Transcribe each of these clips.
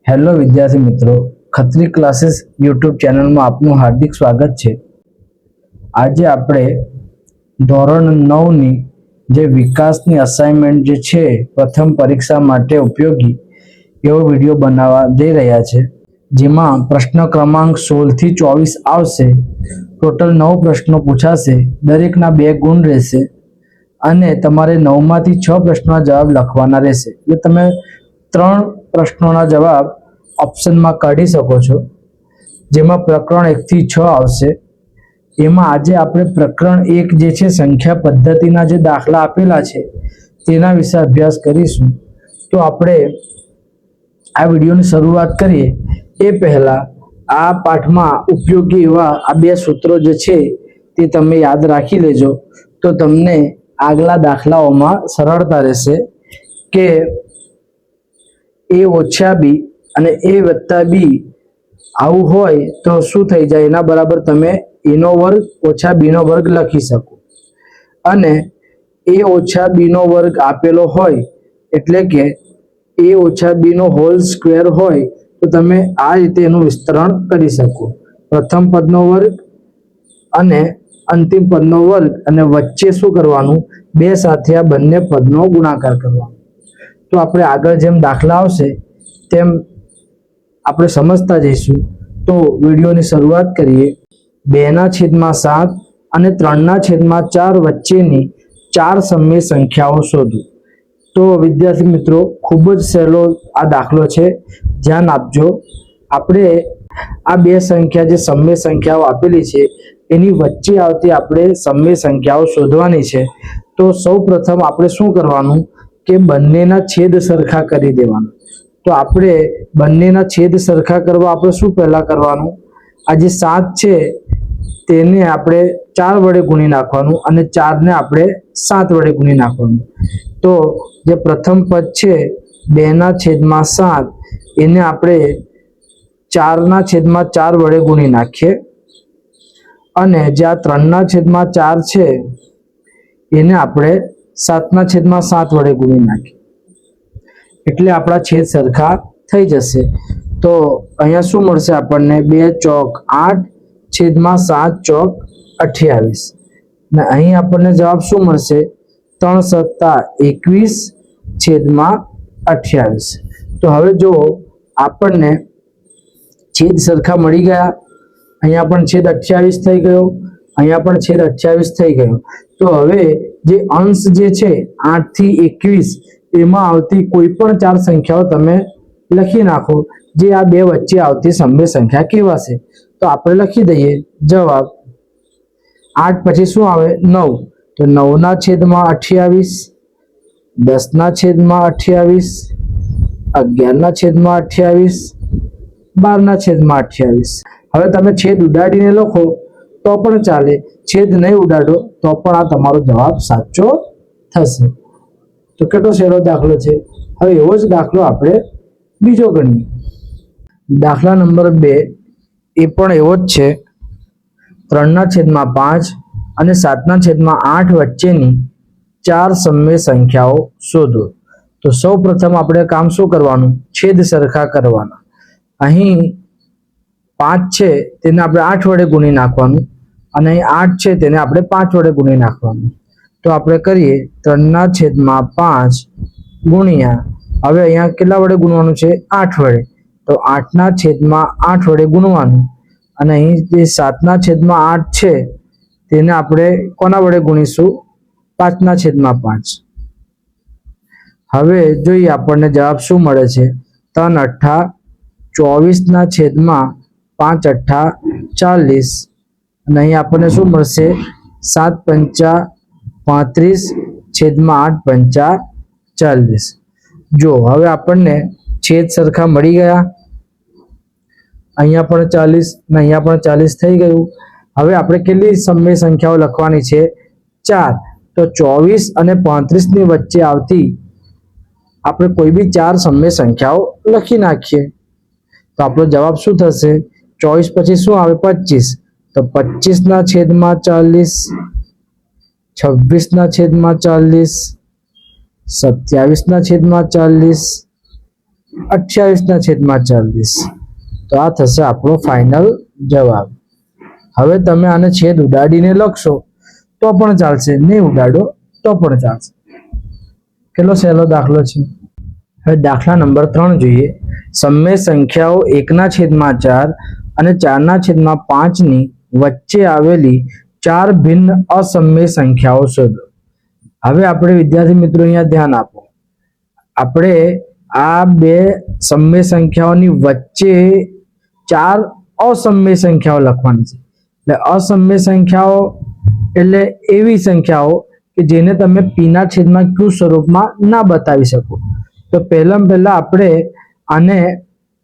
Hello વિદ્યાર્થી મિત્રો, Khatri classes YouTube ચેનલમાં આપનું હાર્દિક સ્વાગત છે। આજે આપણે ધોરણ 9ની જે વિકાસની અસાઇનમેન્ટ જે છે પ્રથમ પરીક્ષા માટે ઉપયોગી એવો વિડીયો બનાવવા જઈ રહ્યા છે, જેમાં પ્રશ્ન ક્રમાંક 16 થી 24 આવશે। ટોટલ 9 પ્રશ્નો પૂછાશે, દરેકના 2 ગુણ રહેશે અને તમારે 9 માંથી 6 પ્રશ્નોના જવાબ લખવાના રહેશે। એટલે તમે 3 પ્રશ્નોના જવાબ ઓપ્શનમાં કાઢી શકો છો, જેમાં પ્રકરણ 1 થી 6 આવશે। એમાં આજે આપણે પ્રકરણ 1 જે છે સંખ્યા પદ્ધતિના જે દાખલા આપેલા છે તેના વિશે અભ્યાસ કરીશું। તો આપણે આ વિડીયોની શરૂઆત કરીએ એ પહેલા આ પાઠમાં ઉપયોગી એવા આ 2 સૂત્રો જે છે તે તમે યાદ રાખી લેજો, તો તમને આગલા દાખલાઓમાં સરળતા રહેશે કે a ઓછા b અને a વત્તા b આવું હોય તો શું થઈ જાય, એના બરાબર તમે a નો વર્ગ ઓછા b નો વર્ગ લખી શકો। અને a ઓછા b નો વર્ગ આપેલો હોય એટલે કે a ઓછા b નો હોલ સ્ક્વેર હોય તો તમે આ રીતે એનું વિસ્તરણ કરી શકો। પ્રથમ પદનો વર્ગ અને અંતિમ પદનો વર્ગ અને વચ્ચે શું કરવાનું, 2 સાથે આ બંને પદનો ગુણાકાર કરવાનો। તો આપણે આગળ જેમ દાખલા આવશે તેમ આપણે સમજતા જઈશું। તો વિડીયોની શરૂઆત કરીએ। 2/7 અને 3/4 વચ્ચેની 4 સમય સંખ્યાઓ શોધો। તો વિદ્યાર્થી મિત્રો, ખૂબ જ સહેલો આ દાખલો છે, ધ્યાન આપજો। આપણે આ 2 સંખ્યા જે સમય સંખ્યાઓ આપેલી છે એની વચ્ચે આવતી આપણે સમય સંખ્યાઓ શોધવાની છે। તો સૌપ્રથમ આપણે શું કરવાનું કે બંનેના છેદ સરખા કરી દેવાના। તો આપણે બંનેના છેદ સરખા કરવા આપણે શું પહેલા કરવાનું, આ જે 7 છે તેને આપણે 4 વડે ગુણી નાખવાનું અને 4 ને આપણે 7 વડે ગુણી નાખવાનું। તો જે પ્રથમ પદ છે 2/7 એને આપણે 4/4 વડે ગુણી નાખીએ અને જે આ 3/4 છે એને આપણે 7/7 વડે ગુણી નાખીએ, એટલે આપણા છેદ સરખા થઈ જશે। તો અહીંયા શું મળશે આપણને, 2 ચોક 8 છેદમાં 7 ચોક 28 ને અહીં આપણને જવાબ શું મળશે, 3 સત્તા 21 છેદમાં 28। તો હવે જો આપણને છેદ સરખા મળી ગયા, અહીંયા પણ છેદ 28 થઈ ગયો, અહીંયા પણ છેદ 28 થઈ ગયો। તો હવે જે અંશ જે છે 8 થી 21 એમાં આવતી કોઈ પણ 4 સંખ્યાઓ તમે લખી નાખો, જે આ 2 વચ્ચે આવતી સમય સંખ્યા કહેવાશે। તો આપણે લખી દઈએ જવાબ। 8 પછી શું આવે, 9, તો 9/28, 10/28, 11/28, 12/28। હવે તમે છેદ ઉડાડીને લખો તો પણ ચાલે, છેદ નહીં ઉડાડો તો પણ આ તમારો જવાબ સાચો થશે। તો કેટલો સહેલો દાખલો છે। હવે એવો જ દાખલો આપણે બીજો ગણીએ। દાખલા નંબર 2 એ પણ એવો જ છે। 3/5 અને 7/8 વચ્ચેની 4 સમય સંખ્યાઓ શોધો। તો સૌ પ્રથમ આપણે કામ શું કરવાનું, છેદ સરખા કરવાના। અહીં 5 છે તેને આપણે 8 વડે ગુણી નાખવાનું અને અહીં 8 છે તેને આપણે 5 વડે ગુણી નાખવાનું। તો આપણે કરીએ 3/5 ગુણ્યા, હવે અહીંયા કેટલા વડે ગુણવાનું છે, 8 વડે, તો 8/8 વડે ગુણવાનું અને અહીં જે 7/8 છે તેને આપણે કોના વડે ગુણીશું, 5/5। હવે જોઈએ આપણને જવાબ શું મળે છે, 3 8 24/5 8 40 અને અહીં આપણને શું મળશે, 7 5 35/8 40। જો હવે આપણને છેદ સરખા મળી ગયા, અહીંયા પણ 40 ને અહીંયા પણ 40 થઈ ગયું। હવે આપણે કેટલી સમય સંખ્યાઓ લખવાની છે, 4। તો 24 અને 35 ની વચ્ચે આવતી આપણે કોઈ બી 4 સમય સંખ્યાઓ લખી નાખીએ। તો આપણો જવાબ શું થશે, 24 પછી શું આવે, 25, તો 25/40, 26/40, 27/40, 28/40. તો આ થશે આપણો ફાઇનલ જવાબ. હવે તમે આને છેદ ઉડાડીને લખશો તો પણ ચાલશે, નહીં ઉડાડો તો પણ ચાલશે. કેટલો સહેલો દાખલો છે. હવે દાખલા નંબર 3 જોઈએ. સમય સંખ્યાઓ 1/4 અને 4/5 ની વચ્ચે આવેલી 4 ભિન્ન અસમય સંખ્યાઓ શોધો. હવે આપણે વિદ્યાર્થી મિત્રો અહીંયા ધ્યાન આપો. આપણે આ બે સમય સંખ્યાઓની વચ્ચે 4 અસમય સંખ્યાઓ લખવાની છે. એટલે અસમય સંખ્યાઓ એટલે એવી સંખ્યાઓ કે જેને તમે p/q સ્વરૂપમાં ના બતાવી શકો. તો પહેલા આપણે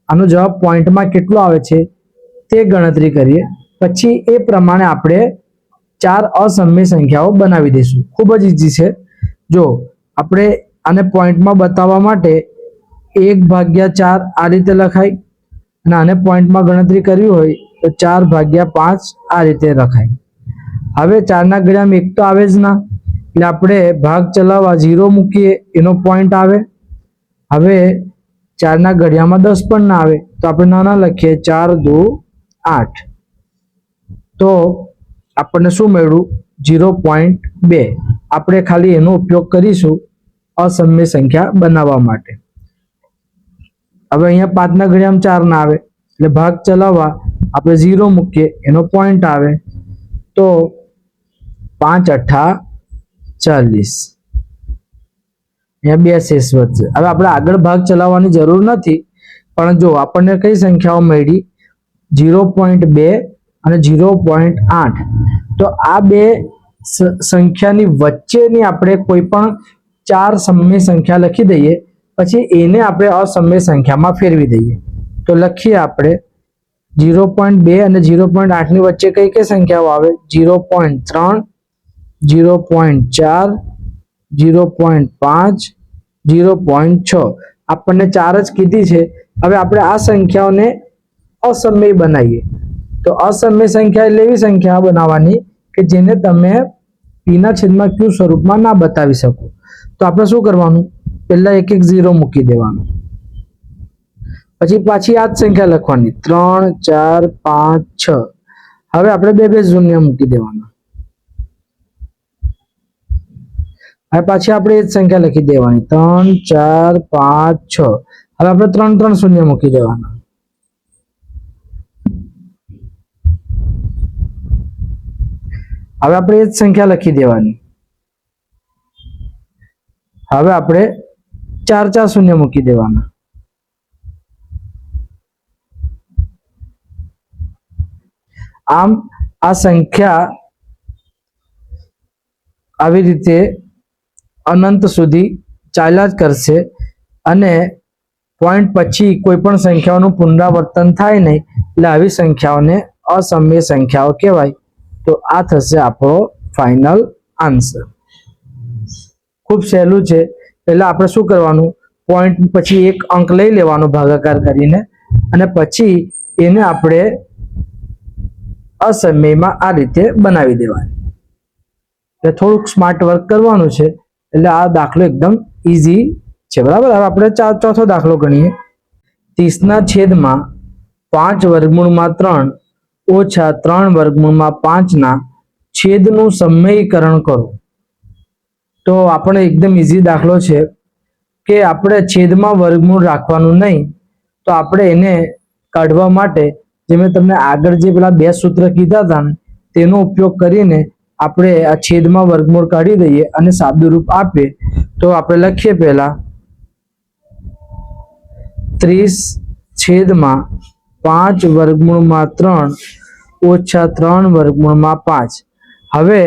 આનો જવાબ પોઈન્ટમાં કેટલો આવે છે તે ગણતરી કરીએ, પછી એ પ્રમાણે આપણે 4 અસમય સંખ્યાઓ બનાવી દઈશું. ખૂબ જ ઈઝી છે. જો આપણે આને પોઈન્ટમાં બતાવવા માટે 1/4 આ રીતે લખાય, અને આને પોઈન્ટમાં ગણતરી કરવી હોય તો 4/5 આ રીતે લખાય. હવે 4 ના ઘડિયામાં 1 તો આવે જ ના, એટલે આપણે ભાગ ચલાવવા 0 મૂકીએ, એનો પોઈન્ટ આવે. હવે 4 ના ઘડિયામાં 10 પણ ના આવે, તો આપણે નાના લખીએ 4 2 8. તો આપણને શું મળ્યું? 0.2. આપણે ખાલી એનો ઉપયોગ કરીશું અસમય સંખ્યા બનાવવા માટે. હવે અહીંયા 5 ના ઘડિયામાં 4 ના આવે, એટલે ભાગ ચલાવવા આપણે 0 મૂકીએ, એનો પોઈન્ટ આવે. તો 5/8 40. અહીંયા 2 શેષ વધશે. હવે આપણે આગળ ભાગ ચલાવવાની જરૂર નથી, પણ જો આપણને કઈ સંખ્યાઓ મળી? 0.2 અને 0.8. તો આ બે સંખ્યાની વચ્ચેની આપણે કોઈ પણ 4 સમય સંખ્યા લખી દઈએ, પછી એને આપણે અસમય સંખ્યામાં ફેરવી દઈએ. તો લખીએ આપણે 0.2 અને 0.8 ની વચ્ચે કઈ કઈ સંખ્યાઓ આવે? 0.3, 0.4, 0.5, 0.6. આપણને 4 જ કીધી છે. હવે આપણે આ સંખ્યાઓને અસમય બનાવીએ. તો અસમય સંખ્યા એટલે એવી સંખ્યા બનાવવાની કે જેને તમે p/q સ્વરૂપમાં ના બતાવી શકો. તો આપણે શું કરવાનું? પહેલા એક 0 મૂકી દેવાનું, પછી પાછી આ જ સંખ્યા લખવાની 3 4 5 6. હવે આપણે 2 શૂન્ય મૂકી દેવાના. હવે પાછી આપણે એ જ સંખ્યા લખી દેવાની 3 4 5 6. હવે આપણે 3 શૂન્ય મૂકી દેવાના. હવે આપણે એ જ સંખ્યા લખી દેવાની. હવે આપણે 4 શૂન્ય મૂકી દેવાના. આમ આ સંખ્યા આવી રીતે અનંત સુધી ચાલ્યા જ કરશે, અને પોઈન્ટ પછી કોઈ પણ સંખ્યાઓનું પુનરાવર્તન થાય નહીં, એટલે આવી સંખ્યાઓને અસમય સંખ્યાઓ કહેવાય. તો આ થશે આપણો ફાઇનલ આન્સર. ખૂબ સહેલું છે. પહેલા આપણે શું કરવાનું? પોઈન્ટ પછી એક અંક લઈ લેવાનો ભાગાકાર કરીને, અને પછી એને આપણે અસમયમાં આ રીતે બનાવી દેવાની. એટલે થોડુંક સ્માર્ટ વર્ક કરવાનું છે. એટલે આ દાખલો એકદમ ઈઝી છે, બરાબર. હવે આપણે ચોથો દાખલો ગણીએ. 30/5 ઓછા 3/5 ના છેદનું સમયીકરણ કરો. તો આપણે એકદમ ઈઝી દાખલો છે કે આપણે છેદમાં વર્ગમૂળ રાખવાનું નહીં. તો આપણે એને કાઢવા માટે જે મેં તમને આગળ જે પેલા 2 સૂત્ર કીધા હતા ને, તેનો ઉપયોગ કરીને આપણે આ છેદમાં વર્ગમૂળ કાઢી દઈએ અને સાદું રૂપ આપીએ. તો આપણે લખીએ પહેલા 30/5 ઓછા 3/5. હવે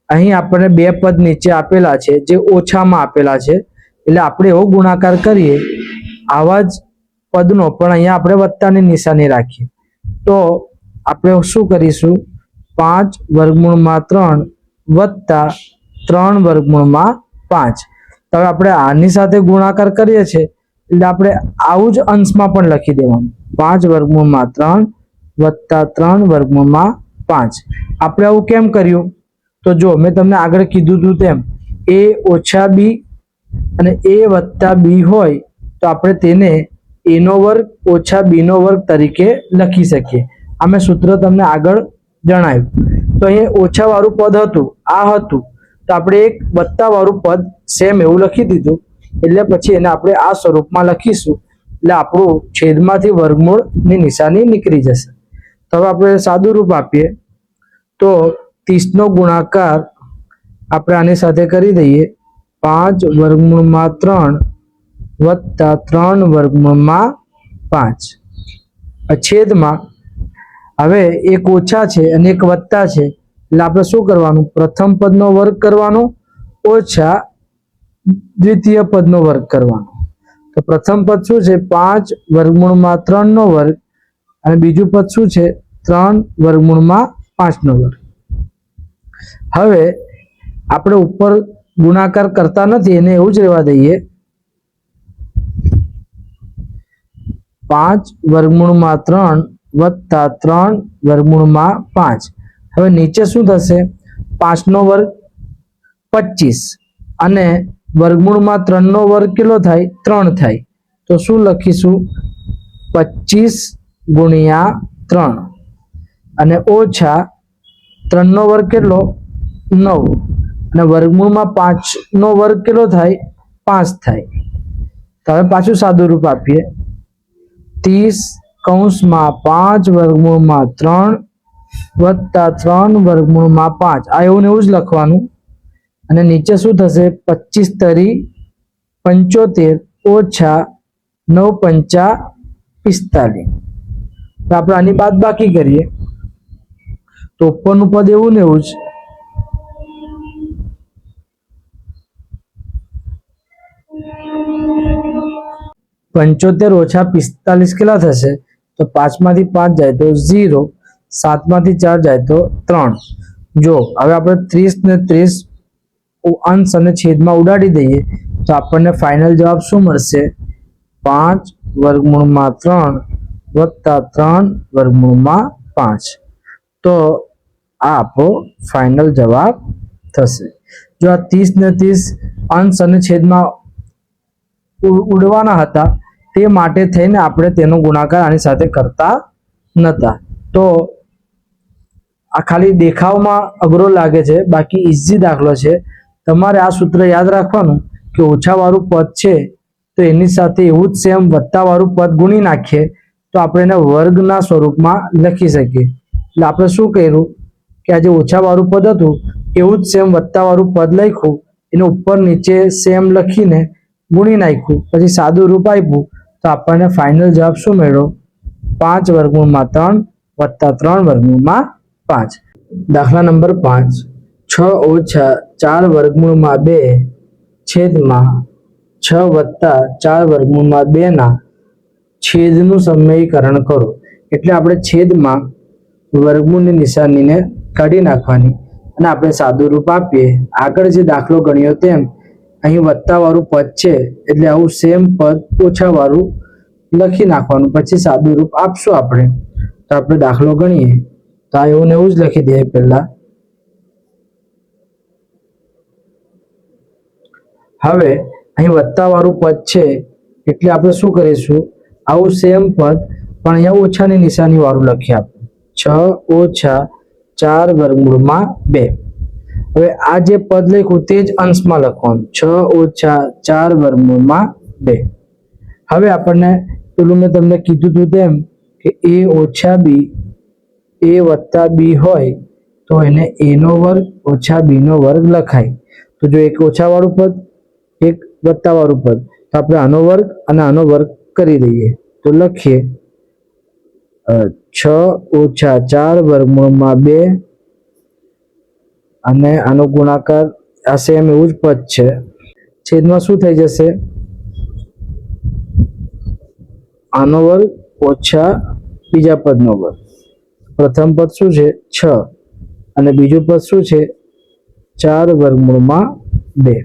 અહીં આપણે 2 પદ નીચે આપેલા છે જે ઓછામાં આપેલા છે, એટલે આપણે એવો ગુણાકાર કરીએ આવા જ પદનો પણ અહીંયા આપણે વત્તાની નિશાની રાખીએ. તો આપણે શું કરીશું? 5/3 વત્તા 3/5. તો હવે આપણે આની સાથે ગુણાકાર કરીએ છીએ, એટલે આપણે આવું જ અંશમાં પણ લખી દેવાનું 5/3 વત્તા 3/5. આપણે આવું કેમ કર્યું? તો જો મેં તમને આગળ કીધું હતું તેમ a ઓછા b અને a વત્તા b હોય તો આપણે તેને a નો વર્ગ ઓછા b નો વર્ગ તરીકે લખી શકીએ. આ મેં સૂત્ર તમને આગળ જણાવ્યું. તો અહીંયા ઓછા વાળું પદ હતું, આ હતું, તો આપણે એક વત્તા વાળું પદ સેમ એવું લખી દીધું. એટલે પછી એને આપણે આ સ્વરૂપમાં લખીશું, એટલે આપણું છેદમાંથી વર્ગમૂળની નિશાની નીકળી જશે. તો હવે આપણે સાદું રૂપ આપીએ તો 30 નો ગુણાકાર આપણે આની સાથે કરી દઈએ. 5 વર્ગમૂળમાં 3 વત્તા 3 વર્ગમૂળમાં 5 છેદમાં. હવે એક ઓછા છે અને એક વત્તા છે, એટલે આપણે શું કરવાનું? પ્રથમ પદનો વર્ગ કરવાનો ઓછા દ્વિતીય પદનો વર્ગ કરવાનો. તો પ્રથમ પદ શું છે? 5 વર્ગમૂળમાં 3 નો વર્ગ, અને બીજું પદ શું છે? 3 વર્ગમૂળમાં 5 નો વર્ગ. હવે આપણે ઉપર ગુણાકાર કરતા નથી, એને એવું જ રહેવા દઈએ. 5 વર્ગમૂળમાં 3 વત્તા 3 વર્ગમૂળમાં 5. હવે નીચે શું થશે? 5 નો વર્ગ 25 અને વર્ગમૂળમાં 3 નો વર્ગ કેટલો થાય? 3 થાય. તો શું લખીશું? 25 ગુણ્યા 3 અને ઓછા 3 નો વર્ગ કેટલો? 9 અને વર્ગમૂળમાં 5 નો વર્ગ કેટલો થાય? 5 થાય. તો હવે પાછું સાદું રૂપ આપીએ. 30 કૌંસમાં 5 વર્ગમૂળમાં 3 વત્તા 3 વર્ગમૂળમાં 5. આ એવું ને એવું જ લખવાનું. અને નીચે શું થશે? 25 તરી 75 ઓછા 9 પંચા 45. તો આપણે આની બાદબાકી કરીએ તો ઉપરનું પદ એવું ને એવું જ. 75 ઓછા 45 કેટલા થશે? તો 5 માંથી 5 જાય તો 0, 7 માંથી 4 જાય તો 3. જો હવે આપણે 30 ને 30 અંશ અને છેદમાં ઉડાડી દઈએ તો આપણને ફાઇનલ જવાબ શું મળશે? 5 વર્ગમૂળમાં 3 વત્તા 3 વર્ગમૂળમાં 5. તો આ આપણો ફાઇનલ જવાબ થશે. જો આ 30 ને 30 અંશ અને છેદમાં ઉડવાના હતા, તે માટે થઈને આપણે તેનો ગુણાકાર આની સાથે કરતા નતા. તો આ ખાલી દેખાવમાં અઘરો લાગે છે, બાકી ઈઝી દાખલો છે. તમારે આ સૂત્ર યાદ રાખવાનું કે ઓછા વાળું પદ છે તો એની સાથે એવું જ સેમ વત્તા વાળું પદ ગુણી નાખીએ તો આપણે એને વર્ગના સ્વરૂપમાં લખી શકીએ. એટલે આપણે શું કર્યું કે આ જે ઓછા વાળું પદ હતું એવું જ સેમ વત્તા વાળું પદ લખ્યું, એને ઉપર નીચે સેમ લખીને ગુણી નાખ્યું, પછી સાદું રૂપ આપ્યું, તો આપણને ફાઇનલ જવાબ શું મળ્યો? 5 વર્ગમૂળમાં 3 વત્તા 3 વર્ગમૂળમાં 5. દાખલા નંબર 5. 6 ઓછા 4 વર્ગમૂળમાં 2 છેદમાં 6 વત્તા 4 વર્ગમૂળમાં 2 ના છેદનું સમયકરણ કરો. એટલે આપણે છેદમાં વર્ગમૂળની નિશાનીને કાઢી નાખવાની અને આપણે સાદું રૂપ આપીએ. આગળ જે દાખલો ગણ્યો તેમ અહીં વત્તા વાળું પદ છે એટલે આવું સેમ પદ ઓછા વાળું લખી નાખવાનું, પછી સાદું રૂપ આપશું આપણે. તો આપણે દાખલો ગણીએ તો આ એવું ને એવું જ લખી દઈએ. પહેલા હવે અહીં વત્તા વાળું પદ છે એટલે આપણે શું કરીશું? આવું સેમ પદ પણ અહીંયા ઓછાની નિશાની વાળું લખીએ આપણે. 6 ઓછા 4 વર્ગમૂળમાં 2. હવે આ જે પદ લખ્યું તે જ અંશમાં લખવાનું. 6 ઓછા 4 વર્ગમૂળમાં 2. હવે આપણને પેલું મેં તમને કીધું હતું તેમ કે a ઓછા b a વત્તા b હોય તો એને a નો વર્ગ ઓછા b નો વર્ગ લખાય. તો જો એક ઓછા વાળું પદ એક વત્તા વાળું પદ, તો આપણે આનો વર્ગ અને આનો વર્ગ કરી દઈએ. તો લખીએ 6 ઓછા 4 વર્ગમૂળમાં 2 અને આનો ગુણાકાર આ સેમ એવું જ પદ છે. છેદમાં શું થઈ જશે? આનો વર્ગ ઓછા બીજા પદનો વર્ગ. પ્રથમ પદ શું છે? 6 અને બીજું પદ શું છે? 4 વર્ગમૂળમાં 2.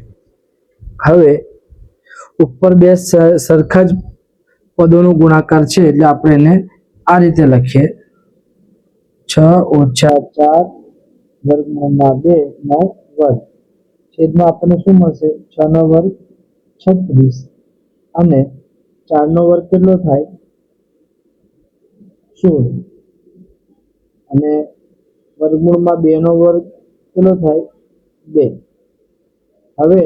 હવે ઉપર બે સરખા જ પદોનો ગુણાકાર છે એટલે આપણે એને આ રીતે લખીએ. 6 ઓછા 4 વર્ગમૂળમાં 2 નો વર્ગ છેદમાં આપણને શું મળશે? 6 નો વર્ગ 36 અને 4 નો વર્ગ કેટલો થાય 16 અને વર્ગમૂળમાં 2 નો વર્ગ કેટલો થાય 2. હવે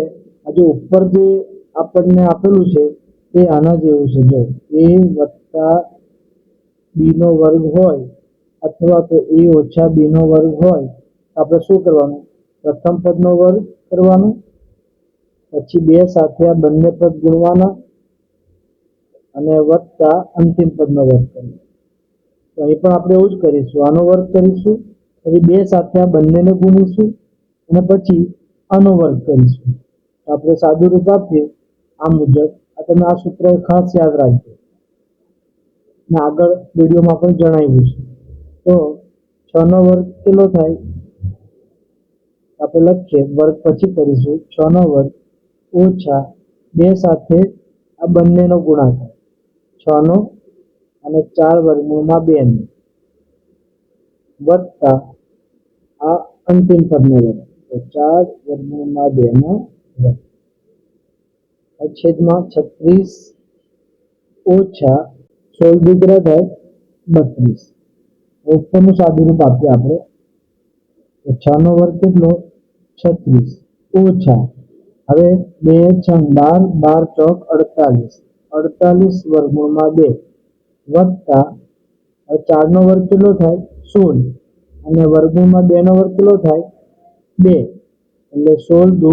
આ જે ઉપર જે આપણને આપેલું છે તે આના જેવું છે, જો a વત્તા b નો વર્ગ હોય અથવા તો a ઓછા b નો વર્ગ હોય, આપણે શું કરવાનું, પ્રથમ પદનો વર્ગ કરવાનો, પછી 2 સાથે આ બંને પદ ગુણવાના અને વત્તા અંતિમ પદનો વર્ગ કરવાનો. તો અહીં પણ આપણે એવું જ કરીશું, આનો વર્ગ કરીશું, પછી 2 સાથે આ બંનેને ગુણીશું અને પછી આનો વર્ગ કરીશું. આપણે સાદું રૂપ આપીએ આ મુજબ. આ તમે આ સૂત્ર ખાસ યાદ રાખજો અને આગળ વિડીયોમાં પણ જણાવ્યું છે. તો 6 નો વર્ગ કેટલો થાય, આપણે લખીએ, વર્ગ પછી કરીશું, 6 નો વર્ગ ઓછા 2 સાથે આ બંનેનો ગુણાકાર 6 નો અને 4 વર્ગમૂળમાં 2 નો વત્તા આ અંતિમ પદનો વર્ગ, તો 4 વર્ગમૂળમાં 2 નો વર્ગ છેદમાં 36 ઓછા 16 દીકરા થાય 32. ઉપરનું સાદું રૂપ આપીએ આપણે, તો 6 નો વર્ગ કેટલો 36 ઓછા, હવે 2 6 12, 12 ચોક 48, 48 વર્ગમૂળમાં 2 વત્તા 4 નો વર્ગ કેટલો થાય 16 અને વર્ગમૂળમાં 2 નો વર્ગ કેટલો થાય 2, એટલે 16 દુ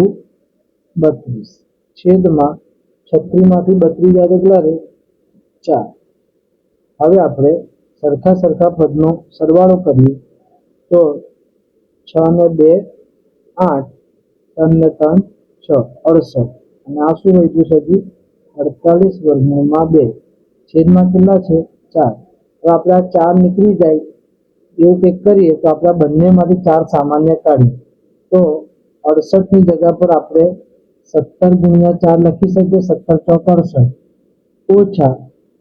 32 છેદમાં 36 માંથી 32 જાય કેટલા રહે 4. હવે આપણે સરખા પદનો સરવાળો કરીએ તો 6 ને 2 8, 3 ને 3 6, 68 અને આ શું વધ્યું છે હજી 48 વર્ગમૂળમાં 2 છેદમાં કેટલા છે 4. હવે આપણે આ 4 નીકળી જાય એવું કંઈક કરીએ તો આપણે બંનેમાંથી 4 સામાન્ય કાઢીએ તો 68 ની જગ્યા પર આપણે 17 ગુણ્યા 4 લખી શકીએ, 17 ચોક 68 ઓછા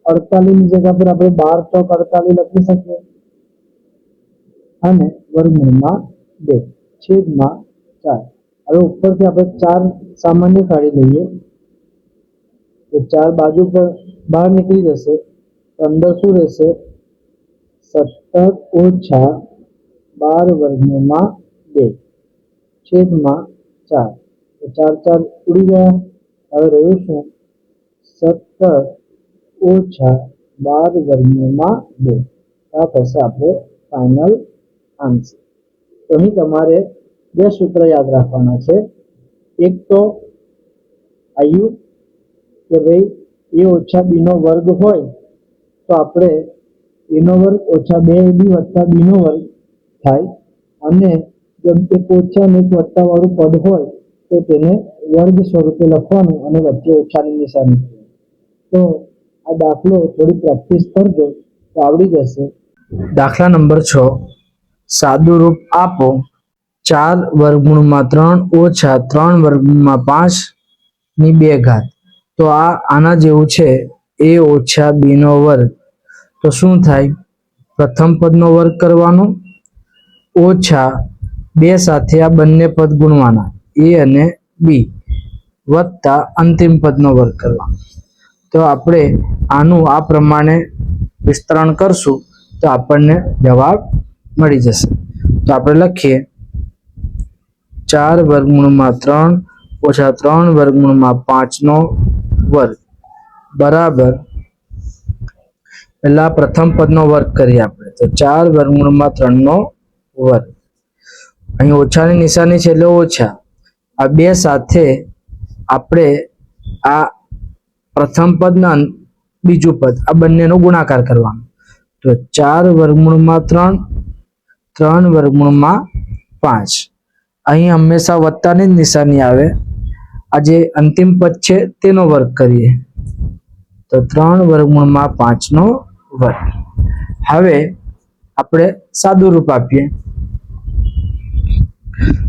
48 ની જગ્યા પર આપણે 12 ચોક 48 લખી શકીએ અને વર્ગમૂળમાં 2 છેદમાં 4. હવે ઉપરથી આપણે 4 સામાન્ય કાઢી લઈએ તો 4 બાજુ પર બહાર નીકળી જશે, તો અંદર શું રહેશે 17 ઓછા 12 વર્ગમૂળમાં 2 છેદમાં 4. તો 4 4 ઉડી ગયા. હવે રહ્યું શું 17 ઓછા 12 વર્ગમૂળમાં 2. આ થશે આપણે ફાઇનલ આન્સર. તો અહીં તમારે 2 સૂત્ર યાદ રાખવાના છે. એક તો આવ્યું કે ભાઈ a ઓછા b નો વર્ગ હોય તો આપણે a નો વર્ગ ઓછા 2ab વત્તા b નો વર્ગ થાય, અને જેમ એક ઓછા અને એક વત્તા વાળું પદ હોય તો તેને વર્ગ સ્વરૂપે લખવાનું અને વચ્ચે ઓછાની નિશાની. તો આ દાખલો થોડી પ્રેક્ટિસ કરજો તો આવડી જશે. દાખલા નંબર 6, સાદું રૂપ આપો 4 વર્ગમૂળમાં 3 ઓછા 3 વર્ગમૂળમાં 5 ની 2 ઘાત. તો આના જેવું છે a ઓછા b નો વર્ગ. તો શું થાય, પ્રથમ પદનો વર્ગ કરવાનો ઓછા 2 સાથે આ બંને પદ ગુણવાના a અને b વત્તા અંતિમ પદનો વર્ગ કરવાનો. તો આપણે આનું આ પ્રમાણે વિસ્તરણ કરશું તો આપણને જવાબ મળી જશે. તો આપણે લખીએ 4 વર્ગમૂળમાં 3 ઓછા 3 વર્ગમૂળમાં 5 નો વર્ગ બરાબર, પહેલા પ્રથમ પદનો વર્ગ કરીએ આપણે, તો 4 વર્ગમૂળમાં 3 નો વર્ગ. અહીં ઓછાની નિશાની છે એટલે ઓછા, આ 2 સાથે આપણે આ પ્રથમ પદ ના બીજું પદ આ બંનેનો ગુણાકાર કરવાનો. તો 4 વર્ગમૂળમાં 3, 3 વર્ગમૂળમાં 5. અહીં હંમેશા વત્તાની જ નિશાની આવે. આ જે અંતિમ પદ છે તેનો વર્ગ કરીએ તો 3 વર્ગમૂળમાં 5 નો વર્ગ. હવે આપણે સાદું રૂપ આપીએ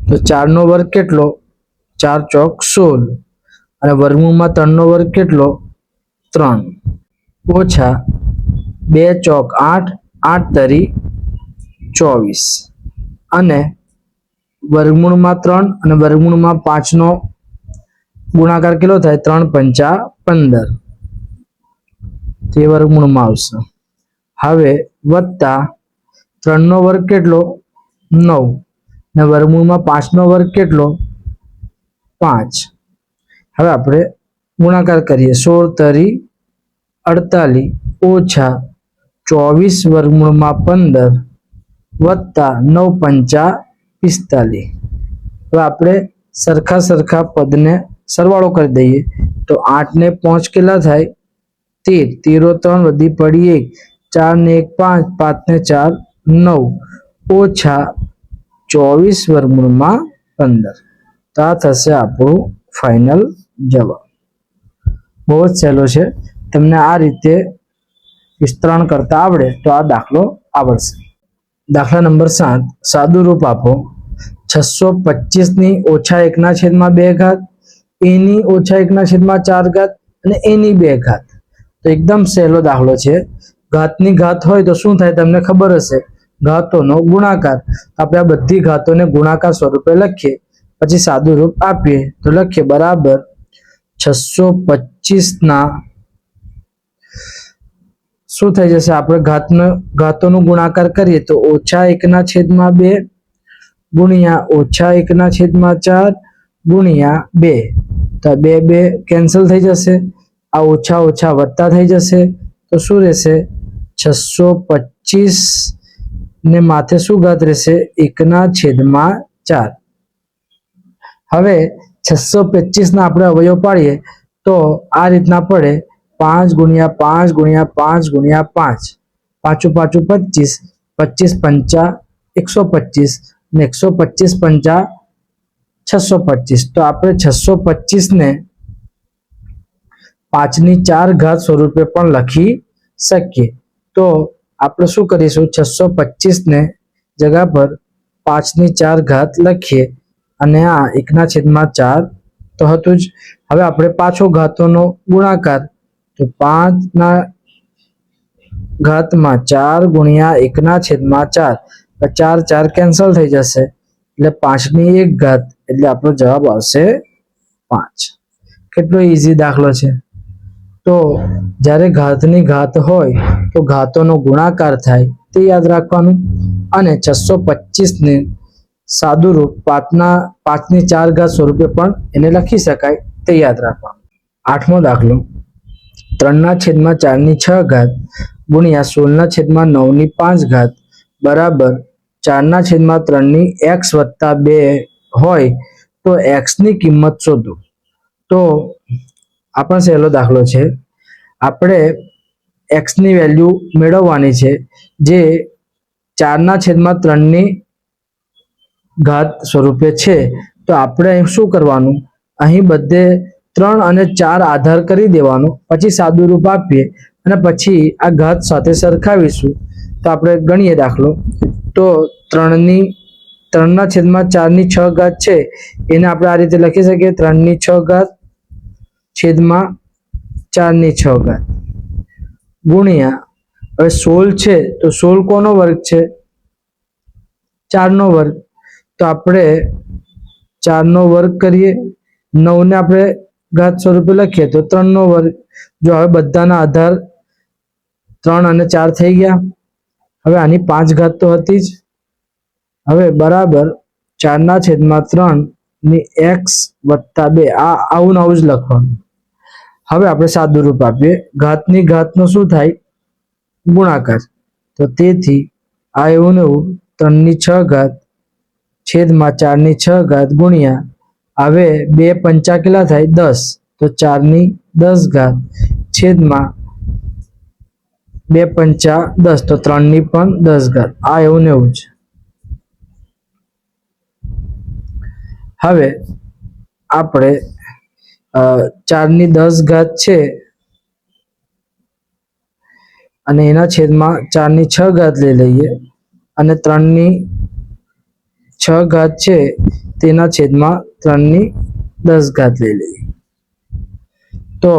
તો 4 નો વર્ગ કેટલો 4 ચોક 16 અને વર્ગમૂળમાં 3 નો વર્ગ કેટલો 3 ઓછા 2 ચોક 8, 8 તરી 24 અને વર્ગમૂળમાં 3 અને વર્ગમૂળમાં 5 નો ગુણાકાર કેટલો થાય 3 પંચા 15 તો એ વર્ગમૂળમાં આવશે. હવે વત્તા 3નો વર્ગ કેટલો 9 ને વર્ગમૂળમાં 5નો વર્ગ કેટલો 5. હવે આપણે ગુણાકાર કરીએ. 16 તરી 48 ઓછા 24 વર્ગમૂળમાં 15 વત્તા 9 પંચા 45. હવે આપણે સરખા પદને સરવાળો કરી દઈએ તો 8 ને 5 કેટલા થાય 13. 13 3 વધી પડી 1, 4 ને 1 5, 5 ને 4 9 ઓછા 24 વર્ગમૂળમાં 15. તો આ થશે આપણું ફાઇનલ જવાબ. બહુ જ સહેલો છે. તમને આ રીતે વિસ્તરણ કરતા આવડે તો આ દાખલો આવડશે. દાખલા નંબર 7. સાદું રૂપ આપો. 625 ની ઓછા 1/2 ઘાત, a ની ઓછા 1/4 ઘાત અને a ની 2 ઘાત. તો એકદમ સહેલો દાખલો છે. ઘાતની ઘાત હોય તો શું થાય તમને ખબર હશે, ઘાતોનો ગુણાકાર. આપણે આ બધી ઘાતોને ગુણાકાર સ્વરૂપે લખીએ, પછી સાદું રૂપ આપીએ તો લખીએ બરાબર 625 ના શું થઈ જશે, આપણે ઘાતોનો ગુણાકાર કરીએ તો ઓછા 1/2 ગુણ્યા ઓછા 1/4 ગુણ્યા 2. તો 2 કેન્સલ થઈ જશે, આ ઓછા ઓછા વત્તા થઈ જશે તો શું રહેશે 625 ને માથે શું ઘાત રહેશે 1/4. હવે 625 ના આપણે અવયવ પાડીએ તો આ રીતના પડે 5 ગુણ્યા 5 ગુણ્યા 5 ગુણ્યા 5, 5 5 25, 25 પંચા 125 ને 125 પંચા 625. તો આપણે 625 ને 5/4 ઘાત સ્વરૂપે પણ લખી શકીએ. તો આપણે શું કરીશું 625 ને જગ્યા પર 5/4 ઘાત લખીએ અને આ 1/4 તો હતું જ. હવે આપણે પાછો ઘાતોનો ગુણાકાર તો 5/4 ગુણ્યા 1/4, 4 4 કેન્સલ થઈ જશે એટલે 5/1 ઘાત, એટલે આપણો જવાબ આવશે 5. કેટલો ઈઝી દાખલો છે. તો જ્યારે ઘાતની ઘાત હોય તો ઘાતોનો ગુણાકાર થાય તે યાદ રાખવાનું, અને 625 ને સાદું રૂપ 5/4 ઘાત સ્વરૂપે પણ એને લખી શકાય તે યાદ રાખવાનું. 8મો દાખલો. 3/4 ઘાત ગુણ્યા 16/9 5 ઘાત બરાબર 4/3 x વત્તા 2 હોય તો x ની કિંમત શોધો. તો આ પણ સહેલો દાખલો છે. આપણે x ની વેલ્યુ મેળવવાની છે જે 4/3 ઘાત સ્વરૂપે છે. તો આપણે શું કરવાનું, અહીં બધે 3 અને 4 આધાર કરી દેવાનો, પછી સાદું રૂપ આપીએ અને પછી આ ઘાત સાથે સરખાવીશું. તો આપણે ગણીએ દાખલો. તો 3/4 6 ઘાત છે એને આપણે આ રીતે લખી શકીએ 3/6 ઘાત છેદમાં 4/6 ઘાત ગુણ્યા, હવે 16 છે તો 16 કોનો વર્ગ છે 4 નો વર્ગ. તો આપણે 4 નો વર્ગ કરીએ, 9 ને આપણે ઘાત સ્વરૂપે લખીએ તો 3 નો વર્ગ. જો હવે બધાના આધાર 3 અને 4 થઈ ગયા. હવે આની 5 ઘાત તો હતી જ. હવે બરાબર 4/3 ની x વત્તા 2, આવું જ લખવાનું. હવે આપણે સાદું રૂપ આપીએ, ઘાતની ઘાતનો શું થાય ગુણાકાર. તો તેથી આ એવું ને એવું 3/6 ઘાત છેદમાં 4/6 ઘાત ગુણ્યા, હવે 2 પંચા કેટલા થાય 10, તો 4/10 ઘાત છેદમાં 2 પંચા 10 તો 3/10 ઘાત. આ એવું ને એવું છે. હવે આપણે 4/10 ઘાત છે અને એના છેદમાં 4/6 ઘાત લઈ લઈએ અને 3/6 ઘાત છે તેના છેદમાં 3/10 ઘાત લઈ લઈએ. તો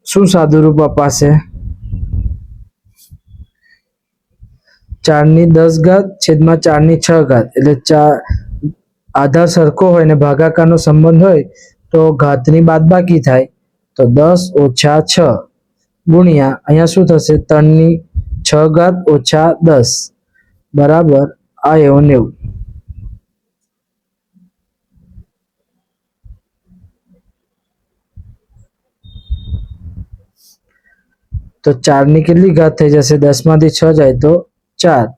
શું સાદું રૂપ અપાશે 4/10 ઘાત છેદમાં 4/6 ઘાત. એટલે આધાર સરખો હોય ને ભાગાકારનો સંબંધ હોય તો ઘાતની બાદબાકી થાય. તો 10 ઓછા 6 ગુણ્યા અહીંયા શું થશે 3 ની 6 ઘાત ઓછા 10 બરાબર આ એવું 90. તો 4 ની કેટલી ઘાત થઈ જશે 10 માંથી 6 જાય તો 4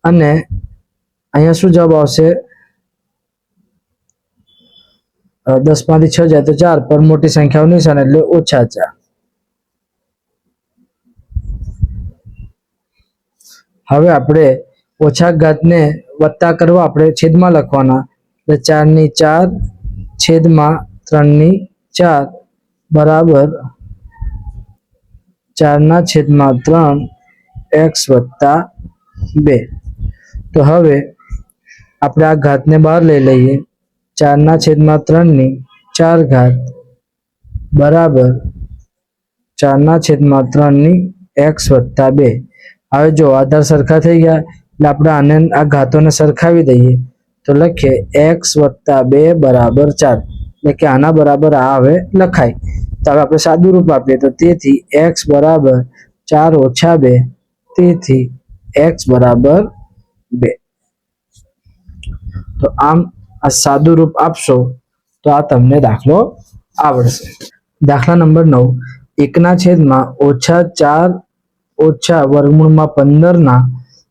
અને અહીંયા શું જવાબ આવશે 10 માંથી 6 જાય તો 4 પર મોટી સંખ્યાનું નિશાન એટલે ઓછા 4. હવે આપણે ઓછા ઘાતને વત્તા કરવા આપણે છેદમાં લખવાના એટલે 4 ની 4 છેદમાં 3 ની 4 બરાબર 4 ના છેદમાં 3 x વત્તા 2. તો હવે આપણે આ ઘાતને બહાર લઈ લઈએ 4 ના છેદમાં 3 ની 4 ઘાત બરાબર 4 ના છેદમાં 3 ની x વત્તા 2. હવે જો આધાર સરખા થઈ ગયા એટલે આપણે આને આ ઘાતોને સરખાવી દઈએ તો લખીએ x વત્તા 2 બરાબર 4 એટલે કે આના બરાબર આ હવે લખાય. તો હવે આપણે સાદું રૂપ આપીએ તો તેથી x બરાબર 4 ઓછા 2 તેથી x બરાબર 2. તો આમ આ સાદું રૂપ આપશો તો આ તમને દાખલો આવડશે. દાખલા નંબર 9 1 ના છેદમાં ઓછા 4 ઓછા વર્ગમૂળમાં 15 ના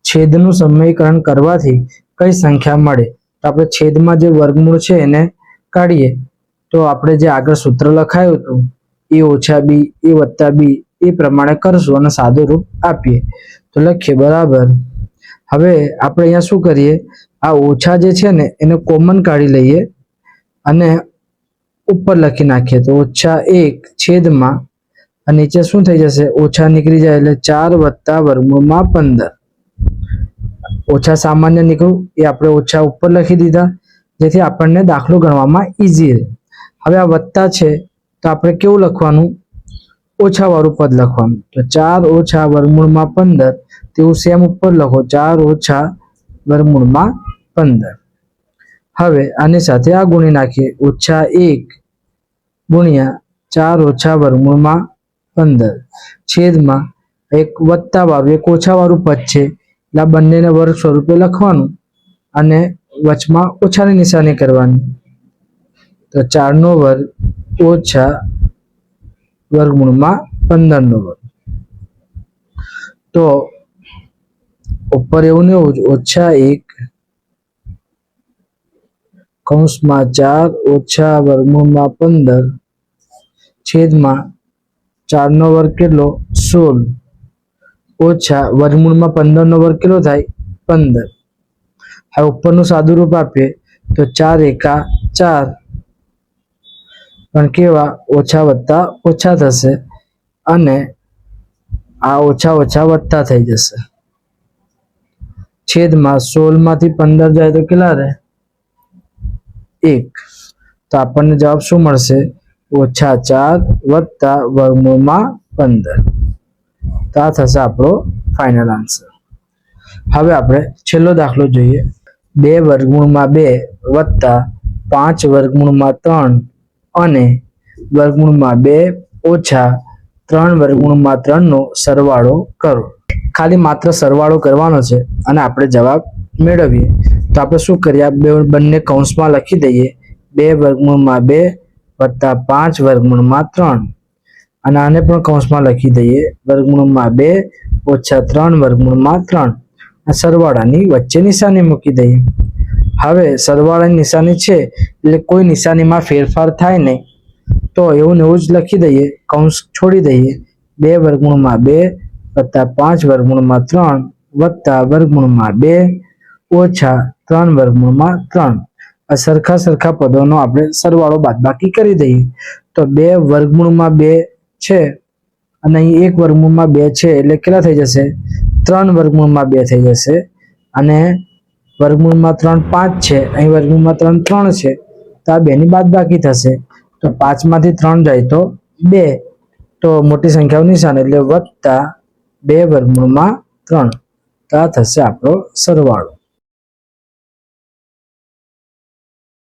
છેદનું સમીકરણ કરવાથી કઈ સંખ્યા મળે. તો આપણે છેદમાં જે વર્ગમૂળ છે એને કાઢીએ તો આપણે જે આગળ સૂત્ર લખાયું હતું a ઓછા b a વત્તા b એ પ્રમાણે કરશું અને સાદું રૂપ આપીએ તો લખીએ બરાબર. હવે આપણે અહીંયા શું કરીએ આ ઓછા જે છે ને એને કોમન કાઢી લઈએ અને ઉપર લખી નાખીએ તો ઓછા 1 છેદમાં અને નીચે શું થઈ જશે ઓછા નીકળી જાય એટલે 4 વત્તા વર્ગમૂળમાં 15. ઓછા સામાન્ય નીકળ્યું એ આપણે ઓછા ઉપર લખી દીધા જેથી આપણને દાખલો ગણવામાં ઈઝી રહે. હવે આ વત્તા છે તો આપણે કેવું લખવાનું ઓછા વાળું પદ લખવાનું તો 4 ઓછા વર્ગમૂળમાં 15 તેવું સેમ ઉપર લખો 4 ઓછા વર્ગમૂળમાં 15. હવે આની સાથે આ ગુણી નાખીએ ઓછા 1 ગુણ્યા 4 ઓછા વર્ગમૂળમાં 15 છેદમાં એક વત્તા વાળું એક ઓછા વાળું પદ છે એટલે આ બંનેને વર્ગ સ્વરૂપે લખવાનું અને વચમાં ઓછાની નિશાની કરવાની તો 4 નો વર્ગ ઓછા વર્ગમૂળમાં 15 નો વર્ગ. તો ઉપર એવું ને એવું ઓછા 1 કૌંસમાં 4 ઓછા વર્ગમૂળમાં 15 છેદમાં 4 નો વર્ગ કેટલો 16 ઓછા વર્ગમૂળમાં 15 નો વર્ગ કેટલો થાય 15. હવે ઉપરનું સાદું રૂપ આપીએ તો 4 એકા 4 પણ કેવા ઓછા વત્તા ઓછા થશે અને આ ઓછા ઓછા વત્તા થઈ જશે છેદમાં 16 માંથી 15 જાય તો કેટલા રહે 1. તો આપણને જવાબ શું મળશે ઓછા 4 વત્તા વર્ગમૂળમાં 15. તો આ થશે આપણો ફાઇનલ આન્સર. હવે આપણે છેલ્લો દાખલો જોઈએ 2 વર્ગમૂળમાં 2 વત્તા 5 વર્ગમૂળમાં 3 અને વર્ગમૂળમાં 2 ઓછા 3 વર્ગમૂળમાં 3 નો સરવાળો કરો. ખાલી માત્ર સરવાળો કરવાનો છે અને આપણે જવાબ મેળવીએ તો આપણે શું કરીએ બંને કૌંસમાં લખી દઈએ 2 વર્ગમૂળમાં 2 વત્તા 5 વર્ગમૂળમાં 3 અને આને પણ કૌંસમાં લખી દઈએ વર્ગમૂળમાં 2 ઓછા 3 વર્ગમૂળમાં 3 આ સરવાળાની વચ્ચે નિશાની મૂકી દઈએ. હવે સરવાળાની નિશાની છે એટલે કોઈ નિશાનીમાં ફેરફાર થાય નહીં તો એવું ને એવું જ લખી દઈએ કૌંસ છોડી દઈએ 2 વર્ગમૂળમાં 2 વત્તા 5 વર્ગમૂળમાં 3 વત્તા વર્ગમૂળમાં 2 ઓછા 3 વર્ગમૂળમાં 3 આ સરખા પદોનો આપણે સરવાળો બાદબાકી કરી દઈએ તો 2 વર્ગમૂળમાં 2 છે અને અહીં 1 વર્ગમૂળમાં 2 છે એટલે કેટલા થઈ જશે 3 વર્ગમૂળમાં 2 થઈ જશે અને વર્ગમૂળમાં 3 5 છે અહીં વર્ગમૂળમાં 3 3 છે તો આ 2 ની બાદબાકી થશે તો 5 માંથી 3 જાય તો 2 તો મોટી સંખ્યાનું નિશાન એટલે વત્તા 2 વર્ગમૂળમાં 3 તો આ થશે આપણો સરવાળો.